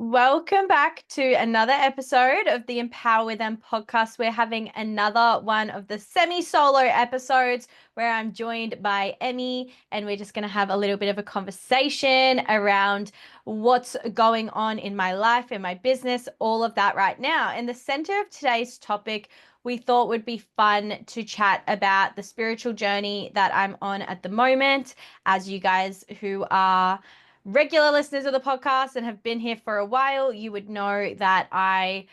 Welcome back to another episode of the Empower With Them podcast. We're having another one of the semi-solo episodes where I'm joined by Emmy, and we're just going to have a little bit of a conversation around what's going on in my life, in my business, all of that right now. In the center of today's topic, we thought would be fun to chat about the spiritual journey that I'm on at the moment. As you guys who are regular listeners of the podcast and have been here for a while, you would know that I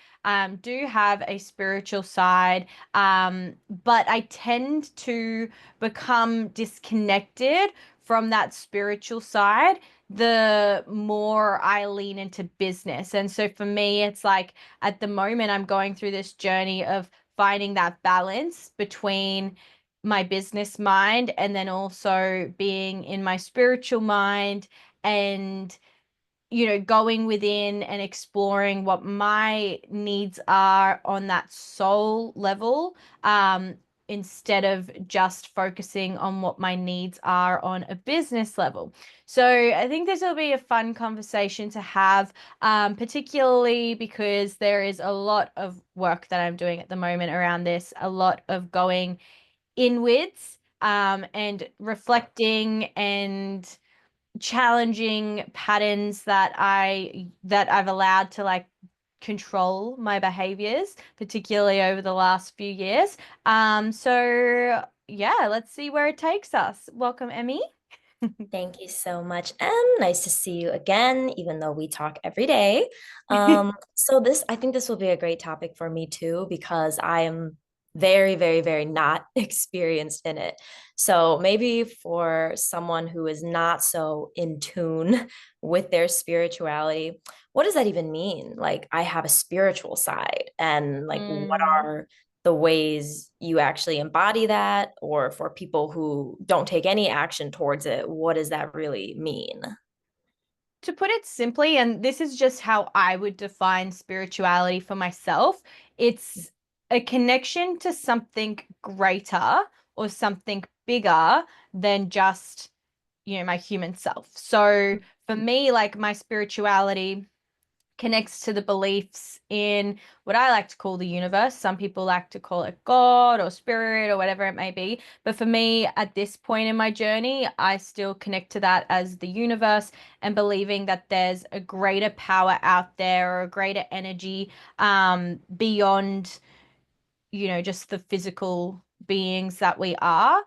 do have a spiritual side, but I tend to become disconnected from that spiritual side the more I lean into business. And so for me, it's like at the moment, I'm going through this journey of finding that balance between my business mind and then also being in my spiritual mind and going within and exploring what my needs are on that soul level, instead of just focusing on what my needs are on a business level. So I think this will be a fun conversation to have, particularly because there is a lot of work that I'm doing at the moment around this, a lot of going inwards, and reflecting and challenging patterns that I've allowed to like control my behaviors, particularly over the last few years. So yeah, let's see where it takes us. Welcome, Emmy. Thank you so much, Em. Nice to see you again, even though we talk every day. I think this will be a great topic for me too, because I am very, very, very not experienced in it. So maybe for someone who is not so in tune with their spirituality, what does that even mean? Like, I have a spiritual side, and like, what Mm. are the ways you actually embody that, or for people who don't take any action towards it, what does that really mean? To put it simply, and this is just how I would define spirituality for myself, it's a connection to something greater or something bigger than just, my human self. So for me, like my spirituality connects to the beliefs in what I like to call the universe. Some people like to call it God or spirit or whatever it may be. But for me, at this point in my journey, I still connect to that as the universe and believing that there's a greater power out there or a greater energy, beyond, just the physical beings that we are.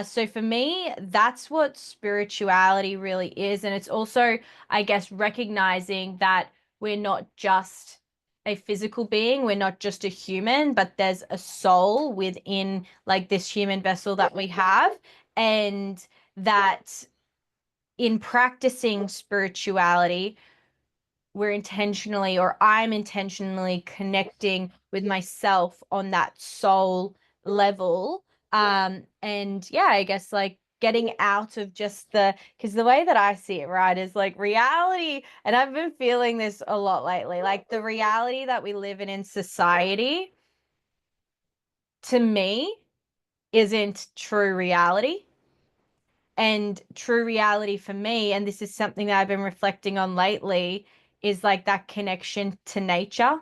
So for me, that's what spirituality really is. And it's also, I guess, recognizing that we're not just a physical being, we're not just a human, but there's a soul within like this human vessel that we have. And that in practicing spirituality, we're intentionally, or I'm intentionally connecting with myself on that soul level. And yeah, I guess like getting out of just because the way that I see it, right, is like reality. And I've been feeling this a lot lately, like the reality that we live in society, to me, isn't true reality. And true reality for me, and this is something that I've been reflecting on lately, is like that connection to nature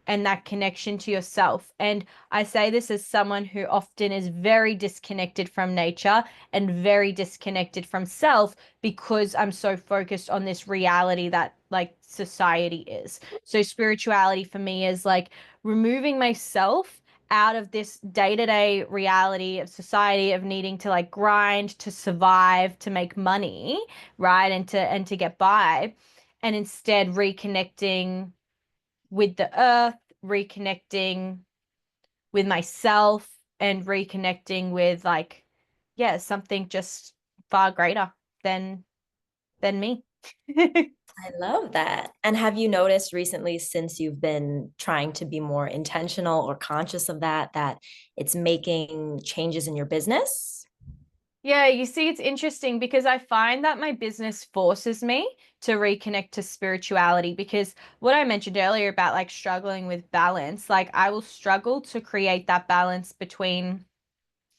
and that connection to yourself. And I say this as someone who often is very disconnected from nature and very disconnected from self because I'm so focused on this reality that like society is. So spirituality for me is like removing myself out of this day-to-day reality of society of needing to like grind to survive to make money, right, and to get by, and instead reconnecting with the earth, reconnecting with myself, and reconnecting with like, yeah, something just far greater than me. I love that. And have you noticed recently, since you've been trying to be more intentional or conscious of that, that it's making changes in your business? Yeah, you see, it's interesting because I find that my business forces me to reconnect to spirituality because what I mentioned earlier about like struggling with balance, like I will struggle to create that balance between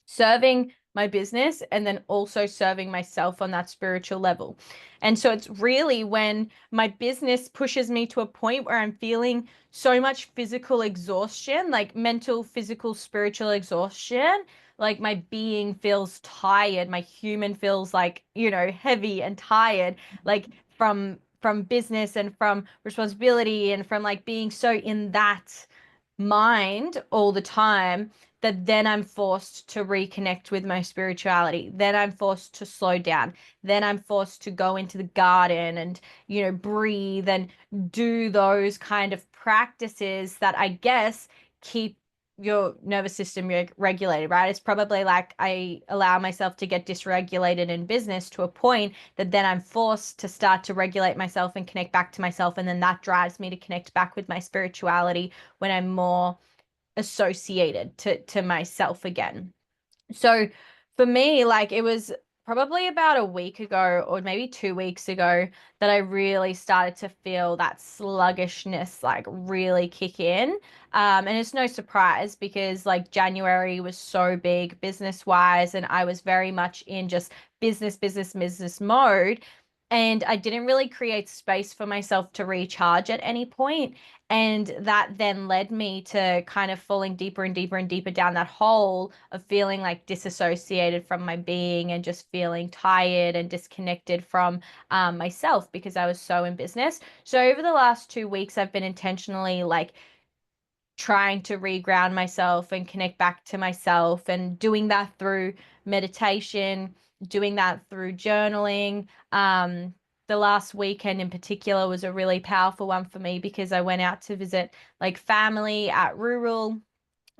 serving my business and then also serving myself on that spiritual level. And so it's really when my business pushes me to a point where I'm feeling so much physical exhaustion, like mental, physical, spiritual exhaustion. Like my being feels tired, my human feels like, heavy and tired, like from business and from responsibility and from like being so in that mind all the time, that then I'm forced to reconnect with my spirituality. Then I'm forced to slow down. Then I'm forced to go into the garden and, breathe and do those kind of practices that I guess keep your nervous system regulated, right? It's probably like I allow myself to get dysregulated in business to a point that then I'm forced to start to regulate myself and connect back to myself. And then that drives me to connect back with my spirituality when I'm more associated to myself again. So for me, like it was probably about a week ago or maybe 2 weeks ago that I really started to feel that sluggishness like really kick in. And it's no surprise because like January was so big business wise, and I was very much in just business, business, business mode. And I didn't really create space for myself to recharge at any point. And that then led me to kind of falling deeper and deeper and deeper down that hole of feeling like disassociated from my being and just feeling tired and disconnected from myself because I was so in business. So over the last 2 weeks, I've been intentionally like trying to reground myself and connect back to myself, and doing that through meditation, doing that through journaling. The last weekend in particular was a really powerful one for me because I went out to visit like family at rural,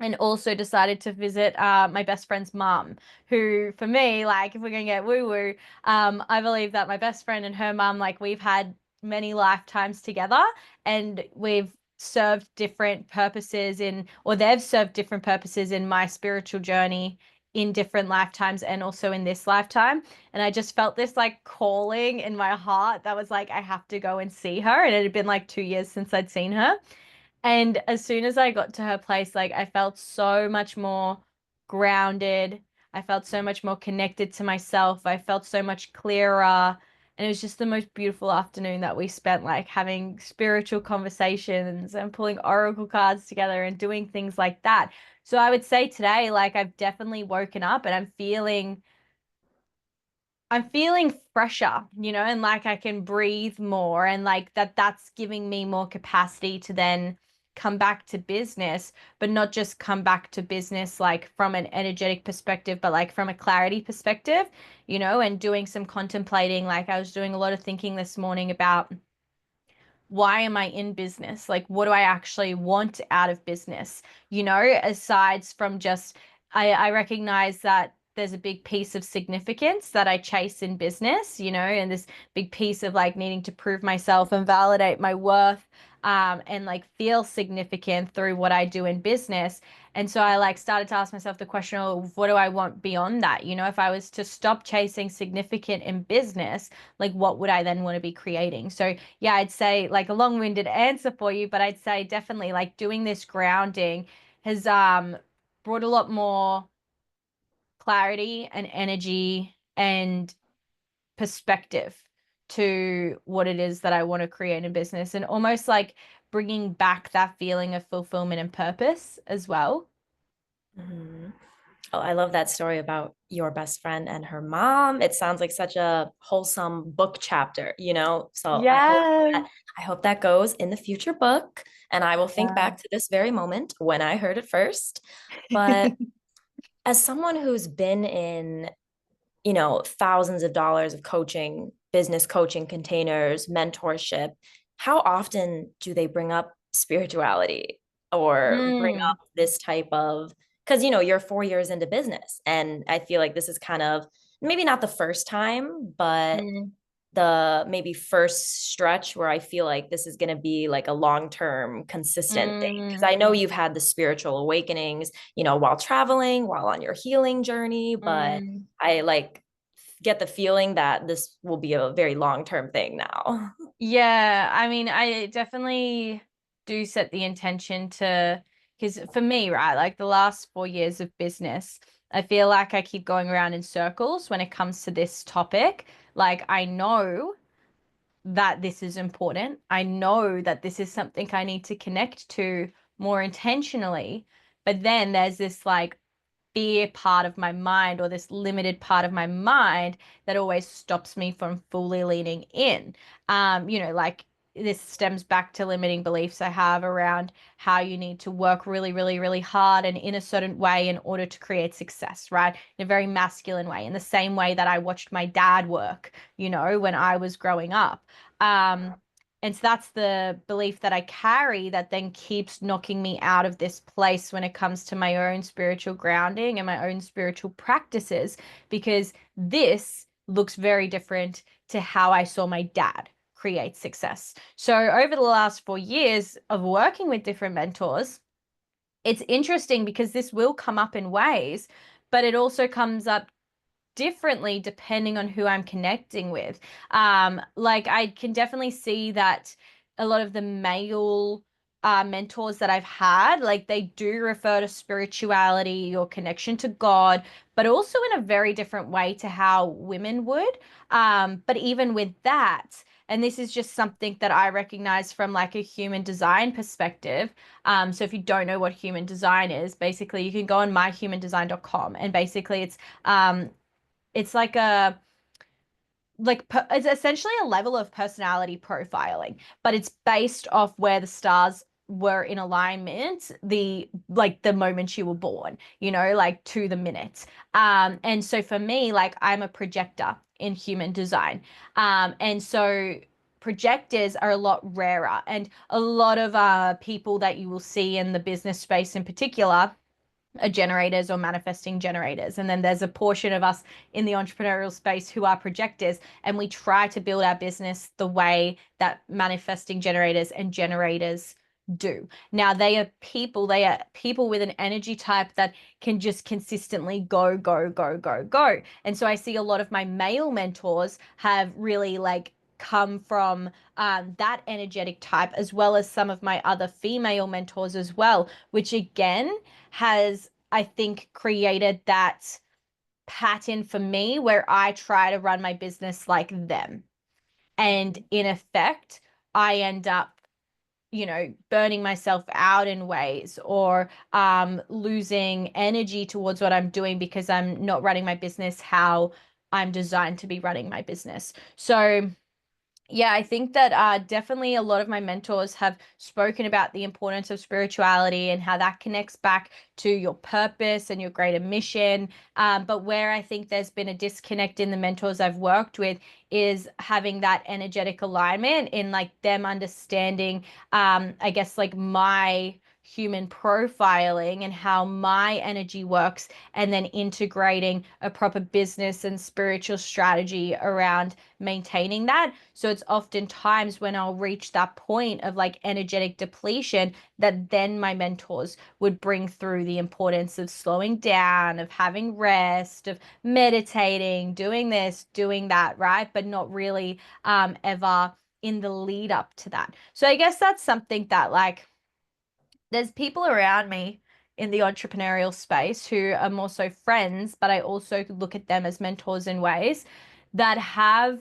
and also decided to visit my best friend's mum, who for me, like if we're gonna get woo woo, I believe that my best friend and her mum, like we've had many lifetimes together, and we've served different purposes in, or they've served different purposes in my spiritual journey in different lifetimes and also in this lifetime. And I just felt this like calling in my heart that was like, I have to go and see her. And it had been like 2 years since I'd seen her. And as soon as I got to her place, like I felt so much more grounded. I felt so much more connected to myself. I felt so much clearer. And it was just the most beautiful afternoon that we spent, like having spiritual conversations and pulling oracle cards together and doing things like that. So I would say today, like I've definitely woken up and I'm feeling fresher, and like I can breathe more, and like that's giving me more capacity to then come back to business, but not just come back to business like from an energetic perspective, but like from a clarity perspective, and doing some contemplating. Like I was doing a lot of thinking this morning about why am I in business? Like, what do I actually want out of business? Aside from just, I recognize that there's a big piece of significance that I chase in business, and this big piece of like needing to prove myself and validate my worth, and like feel significant through what I do in business. And so I like started to ask myself the question of what do I want beyond that? If I was to stop chasing significant in business, like what would I then want to be creating? So yeah, I'd say like a long-winded answer for you, but I'd say definitely like doing this grounding has brought a lot more clarity and energy and perspective to what it is that I want to create in business, and almost like bringing back that feeling of fulfillment and purpose as well. Mhm. Oh, I love that story about your best friend and her mom. It sounds like such a wholesome book chapter, you know? So Yeah. I hope that goes in the future book. And I will think Yeah. back to this very moment when I heard it first. But as someone who's been in, thousands of dollars of coaching, business coaching containers, mentorship, how often do they bring up spirituality or bring up Mm, this type of, because you're 4 years into business, and I feel like this is kind of maybe not the first time, but mm, the maybe first stretch where I feel like this is going to be like a long-term consistent thing. Because mm, I know you've had the spiritual awakenings, while traveling, while on your healing journey, but mm. I like get the feeling that this will be a very long-term thing now. Yeah, I mean, I definitely do set the intention to, because for me, right, like the last 4 years of business, I feel like I keep going around in circles when it comes to this topic. Like, I know that this is important. I know that this is something I need to connect to more intentionally. But then there's this like fear part of my mind or this limited part of my mind that always stops me from fully leaning in. Like this stems back to limiting beliefs I have around how you need to work really, really, really hard and in a certain way in order to create success, right? In a very masculine way, in the same way that I watched my dad work, when I was growing up. Um, and so that's the belief that I carry that then keeps knocking me out of this place when it comes to my own spiritual grounding and my own spiritual practices, because this looks very different to how I saw my dad create success. So, over the last 4 years of working with different mentors, it's interesting because this will come up in ways, but it also comes up differently depending on who I'm connecting with. Like I can definitely see that a lot of the male mentors that I've had, like they do refer to spirituality or connection to God, but also in a very different way to how women would. But even with that, and this is just something that I recognize from like a human design perspective. So if you don't know what human design is, basically you can go on myhumandesign.com and basically it's like it's essentially a level of personality profiling, but it's based off where the stars were in alignment the moment you were born, like to the minute. And so for me, like I'm a projector in human design. And so projectors are a lot rarer, and a lot of people that you will see in the business space in particular are generators or manifesting generators. And then there's a portion of us in the entrepreneurial space who are projectors, and we try to build our business the way that manifesting generators and generators do. Now, they are people with an energy type that can just consistently go, go, go, go, go. And so I see a lot of my male mentors have really like come from that energetic type, as well as some of my other female mentors as well, which again has, I think, created that pattern for me where I try to run my business like them. And in effect, I end up, burning myself out in ways or losing energy towards what I'm doing because I'm not running my business how I'm designed to be running my business. So, yeah, I think that definitely a lot of my mentors have spoken about the importance of spirituality and how that connects back to your purpose and your greater mission. But where I think there's been a disconnect in the mentors I've worked with is having that energetic alignment in like them understanding, I guess, like my human profiling and how my energy works, and then integrating a proper business and spiritual strategy around maintaining that. So it's often times when I'll reach that point of like energetic depletion that then my mentors would bring through the importance of slowing down, of having rest, of meditating, doing this, doing that, right? But not really ever in the lead up to that. So I guess that's something that like there's people around me in the entrepreneurial space who are more so friends, but I also look at them as mentors in ways that have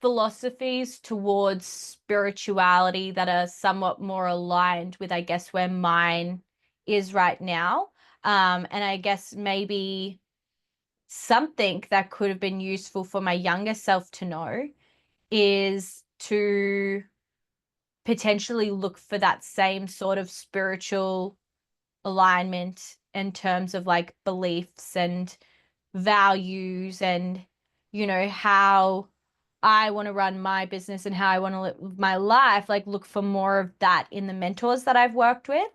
philosophies towards spirituality that are somewhat more aligned with, I guess, where mine is right now. And I guess maybe something that could have been useful for my younger self to know is to potentially look for that same sort of spiritual alignment in terms of like beliefs and values and how I want to run my business and how I want to live my life, like look for more of that in the mentors that I've worked with,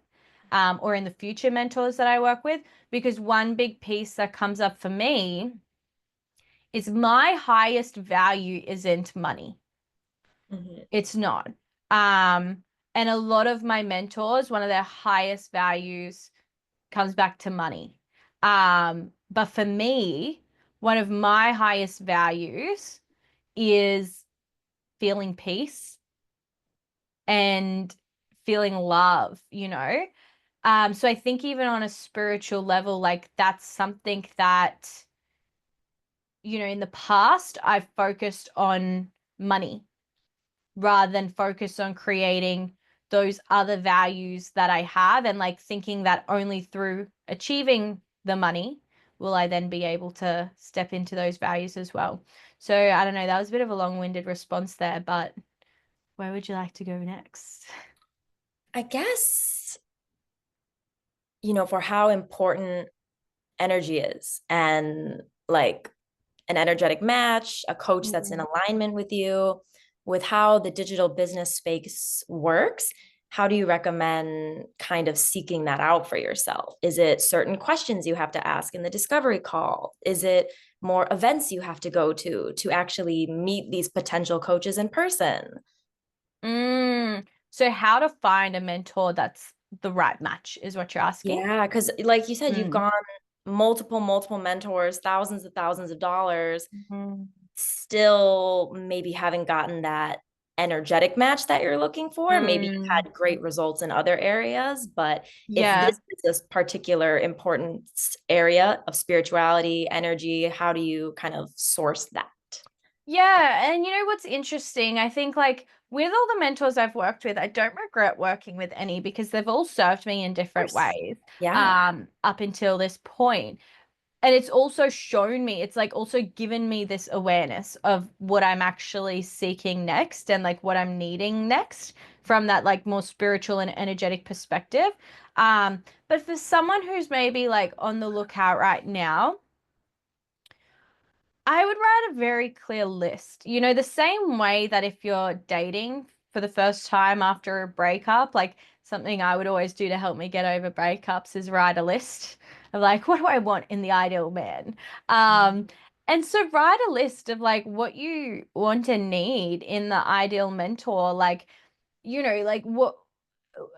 or in the future mentors that I work with. Because one big piece that comes up for me is my highest value isn't money. Mhm. It's not. Um, and a lot of my mentors, one of their highest values comes back to money. But for me, one of my highest values is feeling peace and feeling love, So I think even on a spiritual level, like that's something that, in the past, I've focused on money rather than focus on creating those other values that I have, and like thinking that only through achieving the money will I then be able to step into those values as well. So I don't know, that was a bit of a long-winded response there, but where would you like to go next? I guess, for how important energy is and like an energetic match, a coach that's in Mm. alignment with you, with how the digital business space works. How do you recommend kind of seeking that out for yourself? Is it certain questions you have to ask in the discovery call? Is it more events you have to go to actually meet these potential coaches in person? So how to find a mentor that's the right match is what you're asking? Yeah, because like you said, you've Mm. gone multiple mentors, thousands of dollars, Mhm. still maybe haven't gotten that energetic match that you're looking for. Maybe you've Mm. had great results in other areas, but if Yeah. this is a particular important area of spirituality, energy, how do you kind of source that? Yeah, and what's interesting? I think like with all the mentors I've worked with, I don't regret working with any because they've all served me in Of different course. ways Yeah. up until this point. And it's also shown me, it's like also given me this awareness of what I'm actually seeking next and like what I'm needing next from that like more spiritual and energetic perspective. But for someone who's maybe like on the lookout right now, I would write a very clear list. The same way that if you're dating for the first time after a breakup, like something I would always do to help me get over breakups is write a list of like, what do I want in the ideal man? Um, and so write a list of like what you want and need in the ideal mentor, like, like what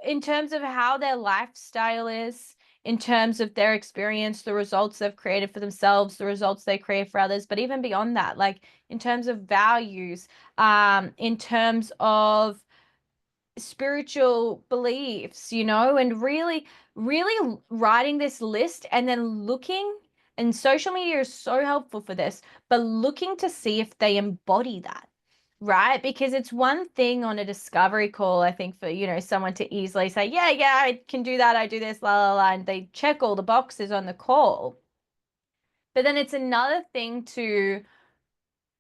in terms of how their lifestyle is, in terms of their experience, the results they've created for themselves, the results they create for others, but even beyond that, like in terms of values, in terms of spiritual beliefs, and really, really writing this list and then looking, and social media is so helpful for this, but looking to see if they embody that. Right? Because it's one thing on a discovery call, I think, for, someone to easily say, yeah, yeah, I can do that, I do this, la la la, and they check all the boxes on the call. But then it's another thing to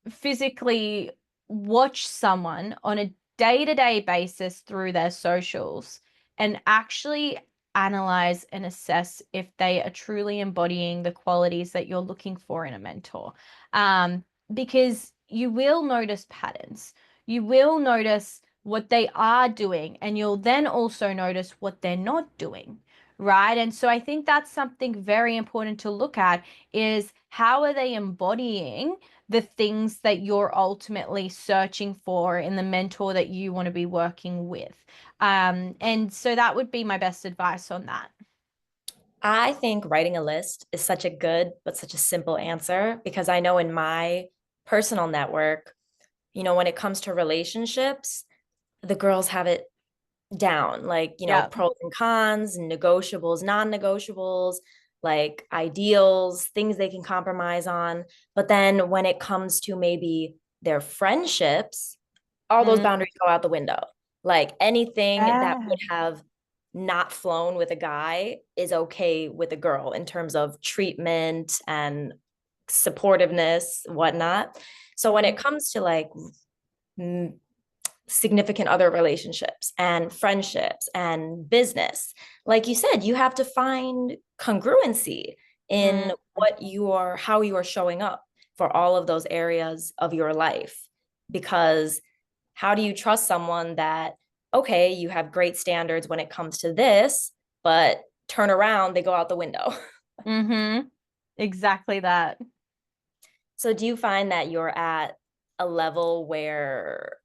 physically watch someone on a day-to-day basis through their socials and actually analyze and assess if they are truly embodying the qualities that you're looking for in a mentor. Um, because you will notice patterns. You will notice what they are doing, and you'll then also notice what they're not doing, right? And so I think that's something very important to look at is how are they embodying the things that you're ultimately searching for in the mentor that you want to be working with. And so that would be my best advice on that. I think writing a list is such a good but such a simple answer because I know in my personal network, when it comes to relationships, the girls have it down, like, Yeah. pros and cons, negotiables, non-negotiables, like ideals, things they can compromise on. But then when it comes to maybe their friendships, all those Mm. boundaries go out the window. Like anything that Yeah. would have not flown with a guy is okay with a girl in terms of treatment and supportiveness, whatnot. So when it comes to like significant other relationships and friendships and business, like you said, you have to find congruency in Mm. what you are, how you are showing up for all of those areas of your life. Because how do you trust someone that, okay, you have great standards when it comes to this, but turn around, they go out the window? Mm-hmm. Exactly that. So do you find that you're at a level where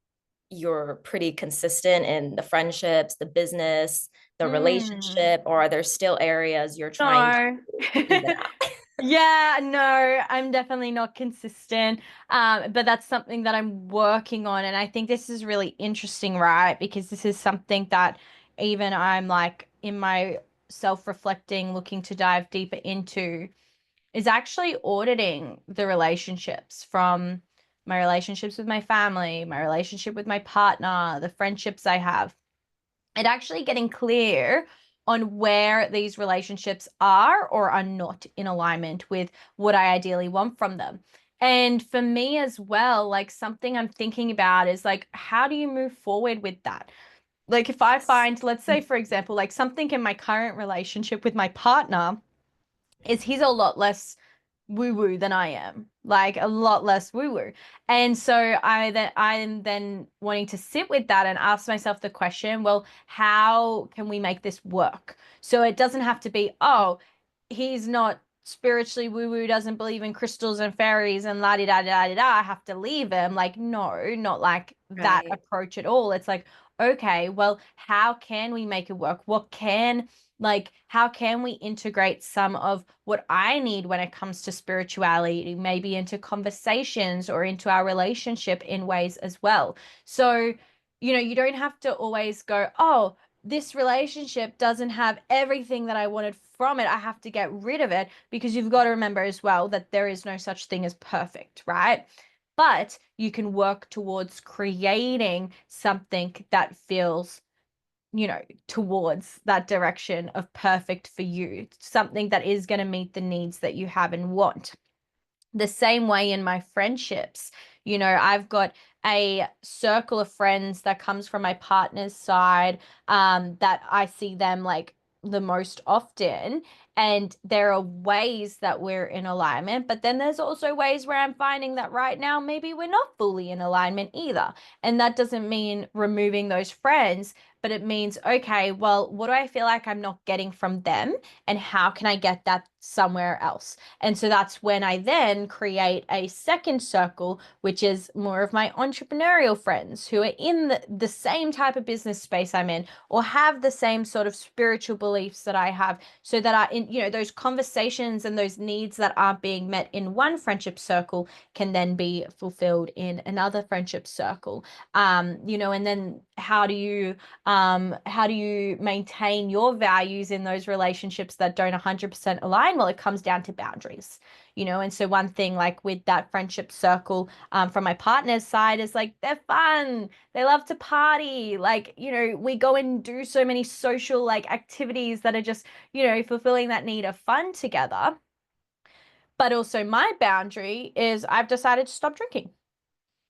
you're pretty consistent in the friendships, the business, the Mm. relationship, or are there still areas you're trying No. to even out? Yeah, no, I'm definitely not consistent. But that's something that I'm working on. And I think this is really interesting, right? Because this is something that even I'm like in my self-reflecting, looking to dive deeper into is actually auditing the relationships, from my relationships with my family, my relationship with my partner, the friendships I have, and actually getting clear on where these relationships are or are not in alignment with what I ideally want from them. And for me as well, like something I'm thinking about is like, how do you move forward with that? Like, if I Yes. find, let's say, for example, like something in my current relationship with my partner is he's a lot less woo woo than I am, like a lot less woo woo. And so I'm then wanting to sit with that and ask myself the question, well, how can we make this work? So it doesn't have to be, oh, he's not spiritually woo woo, doesn't believe in crystals and fairies and la di da da da da. I have to leave him. Like, no, not like that Right. approach at all. It's like, okay, well, how can we make it work? How can we integrate some of what I need when it comes to spirituality, maybe into conversations or into our relationship in ways as well? So, you don't have to always go, oh, this relationship doesn't have everything that I wanted from it. I have to get rid of it, because you've got to remember as well that there is no such thing as perfect, right? But you can work towards creating something that feels, towards that direction of perfect for you, something that is going to meet the needs that you have and want. The same way in my friendships, I've got a circle of friends that comes from my partner's side, that I see them like the most often. And there are ways that we're in alignment, but then there's also ways where I'm finding that right now, maybe we're not fully in alignment either. And that doesn't mean removing those friends, but it means, okay, well, what do I feel like I'm not getting from them? And how can I get that somewhere else? And so that's when I then create a second circle, which is more of my entrepreneurial friends who are in the same type of business space I'm in, or have the same sort of spiritual beliefs that I have, so that I, in, those conversations and those needs that aren't being met in one friendship circle can then be fulfilled in another friendship circle. And then how do you maintain your values in those relationships that don't 100% align? Well, it comes down to boundaries, and so one thing, like with that friendship circle, from my partner's side, is like, they're fun, they love to party, like, we go and do so many social like activities that are just, fulfilling that need of fun together. But also my boundary is, I've decided to stop drinking.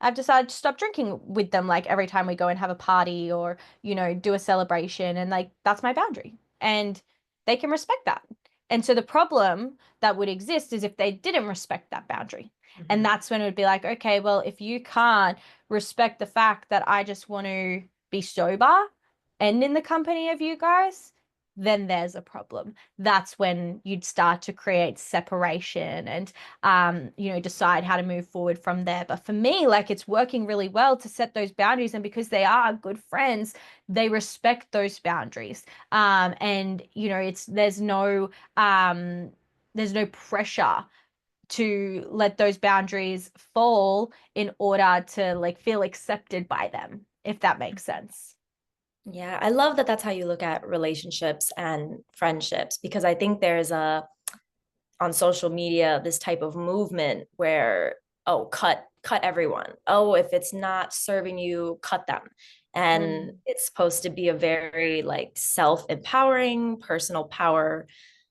I've decided to stop drinking with them, like every time we go and have a party or, do a celebration. And like, that's my boundary. And they can respect that. And so the problem that would exist is if they didn't respect that boundary. And Mhm. that's when it would be like, okay, well, if you can't respect the fact that I just want to be sober and in the company of you guys, then there's a problem. That's when you'd start to create separation and, decide how to move forward from there. But for me, like, it's working really well to set those boundaries. And because they are good friends, they respect those boundaries. And, there's no pressure to let those boundaries fall in order to like feel accepted by them, if that makes sense. Yeah, I love that that's how you look at relationships and friendships, because I think there's on social media this type of movement where, oh, cut everyone. Oh, if it's not serving you, cut them. And Mm. it's supposed to be a very like self-empowering, personal power,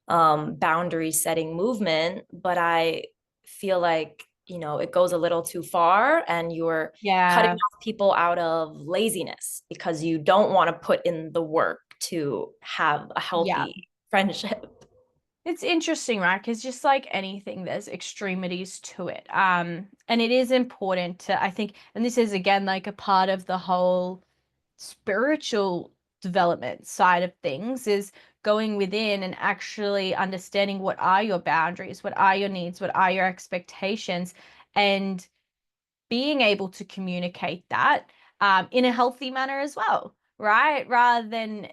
boundary setting movement, but I feel like, it goes a little too far, and you're cutting Yeah. off people out of laziness because you don't want to put in the work to have a Yeah. healthy friendship. It's interesting, right? Because just like anything, there's extremities to it. And it is important to, I think, and this is again like a part of the whole spiritual development side of things, is going within and actually understanding what are your boundaries, what are your needs, what are your expectations, and being able to communicate that, in a healthy manner as well, right? Rather than,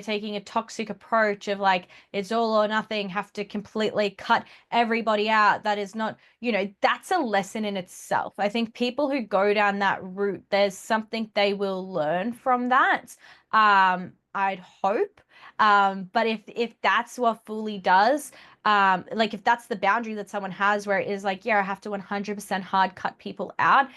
taking a toxic approach of like, it's all or nothing, have to completely cut everybody out. That is not, that's a lesson in itself. I think people who go down that route, there's something they will learn from that. I'd hope. But if that's what fully does, like if that's the boundary that someone has where it is like, yeah, I have to 100% hard cut people out,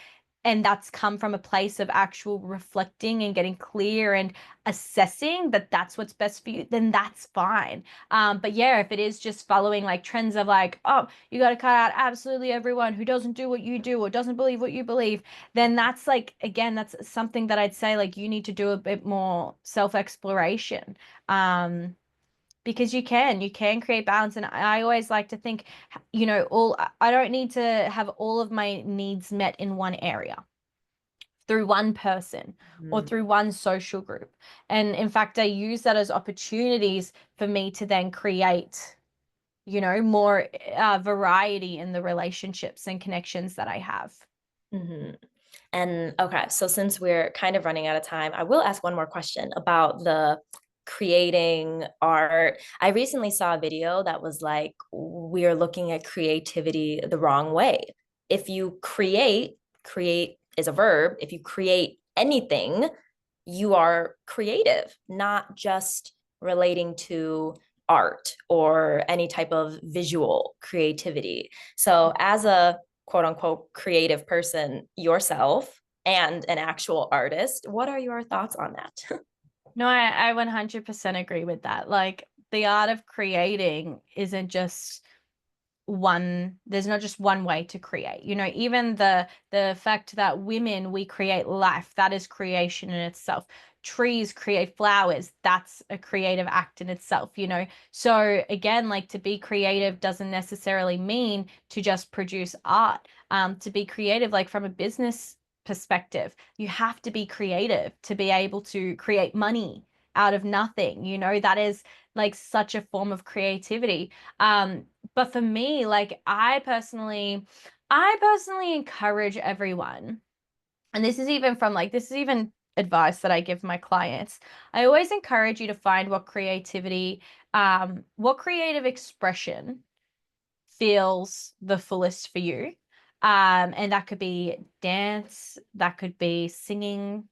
and that's come from a place of actual reflecting and getting clear and assessing that that's what's best for you, then that's fine. But yeah, if it is just following like trends of like, oh, you got to cut out absolutely everyone who doesn't do what you do or doesn't believe what you believe, then that's like, again, that's something that I'd say like you need to do a bit more self-exploration. Um, because you can create balance. And I always like to think, all I don't need to have all of my needs met in one area through one person or Mhm. through one social group. And in fact, I use that as opportunities for me to then create, more variety in the relationships and connections that I have. Mhm. And okay, so since we're kind of running out of time, I will ask one more question about the creating art. I recently saw a video that was like, we're looking at creativity the wrong way. If you create is a verb. If you create anything, you are creative, not just relating to art or any type of visual creativity. So, as a quote unquote creative person yourself and an actual artist, what are your thoughts on that? No, I 100% agree with that. Like the art of creating isn't just there's not just one way to create. Even the fact that women, we create life, that is creation in itself. Trees create flowers, that's a creative act in itself. So again, like to be creative doesn't necessarily mean to just produce art. To be creative, like from a business perspective, you have to be creative to be able to create money out of nothing. That is like such a form of creativity. But for me, like I personally encourage everyone, and this is even advice that I give my clients. I always encourage you to find what creative expression feels the fullest for you. And that could be dance, that could be singing,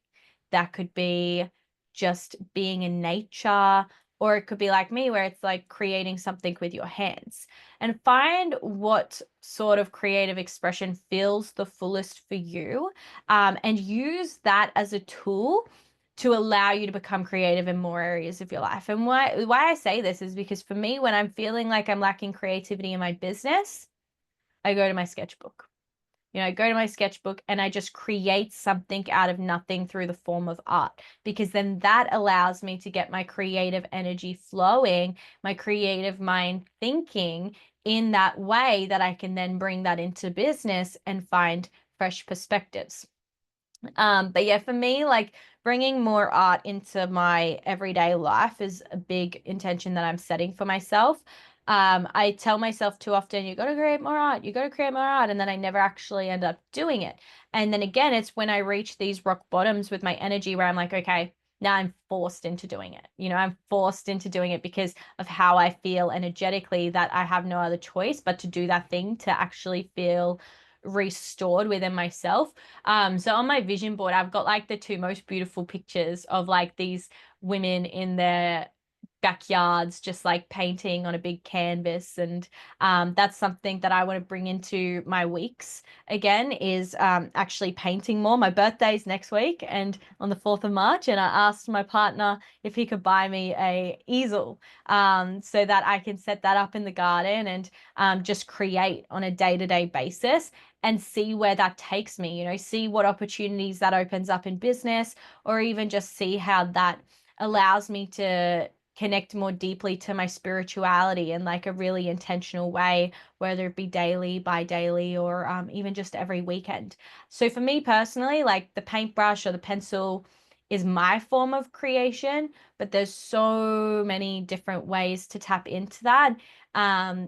that could be just being in nature, or it could be like me, where it's like creating something with your hands. And find what sort of creative expression feels the fullest for you, and use that as a tool to allow you to become creative in more areas of your life. And why I say this is because for me, when I'm feeling like I'm lacking creativity in my business, I go to my sketchbook. I go to my sketchbook and I just create something out of nothing through the form of art, because then that allows me to get my creative energy flowing, my creative mind thinking in that way that I can then bring that into business and find fresh perspectives. But yeah, for me, like bringing more art into my everyday life is a big intention that I'm setting for myself. I tell myself too often, you got to create more art, you got to create more art, and then I never actually end up doing it. And then again, it's when I reach these rock bottoms with my energy where I'm like, okay, now I'm forced into doing it. I'm forced into doing it because of how I feel energetically, that I have no other choice but to do that thing to actually feel restored within myself. So on my vision board, I've got like the two most beautiful pictures of like these women in their backyards, just like painting on a big canvas. And that's something that I want to bring into my weeks again, is actually painting more. My birthday's next week and on the 4th of March. And I asked my partner if he could buy me a easel, so that I can set that up in the garden and just create on a day-to-day basis and see where that takes me, see what opportunities that opens up in business, or even just see how that allows me to connect more deeply to my spirituality in like a really intentional way, whether it be daily, by daily, or even just every weekend. So for me personally, like the paintbrush or the pencil is my form of creation, but there's so many different ways to tap into that.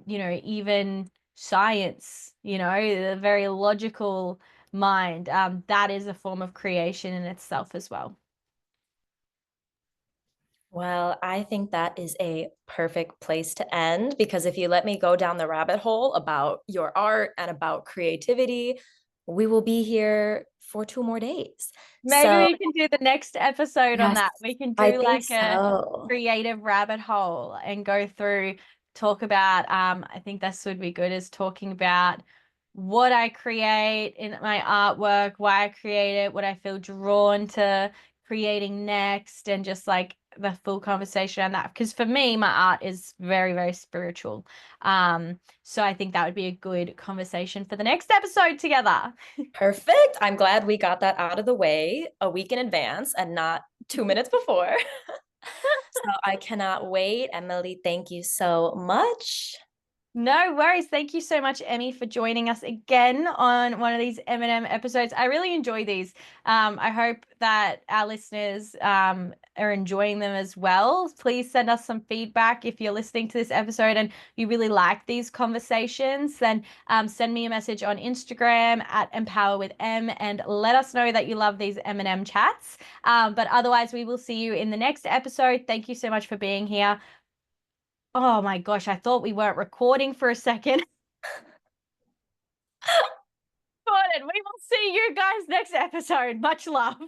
Even science, the very logical mind, that is a form of creation in itself as well. Well, I think that is a perfect place to end because if you let me go down the rabbit hole about your art and about creativity, we will be here for 2 more days. Maybe So we can do the next episode on yes, that. We can I do think like a so. creative rabbit hole and go through, talk about, I think this would be good, is talking about what I create in my artwork, why I create it, what I feel drawn to creating next, and just like the full conversation on that. Because for me, my art is very, very spiritual. So I think that would be a good conversation for the next episode together. Perfect. I'm glad we got that out of the way a week in advance and not 2 minutes before. So I cannot wait. Emily, thank you so much. No worries. Thank you so much, Emmy, for joining us again on one of these M&M episodes. I really enjoy these. I hope that our listeners are enjoying them as well. Please send us some feedback if you're listening to this episode and you really like these conversations. Then send me a message on Instagram at Empower with M and let us know that you love these M&M chats. But otherwise, we will see you in the next episode. Thank you so much for being here. Oh my gosh, I thought we weren't recording for a second. Got it. We will see you guys next episode. Much love.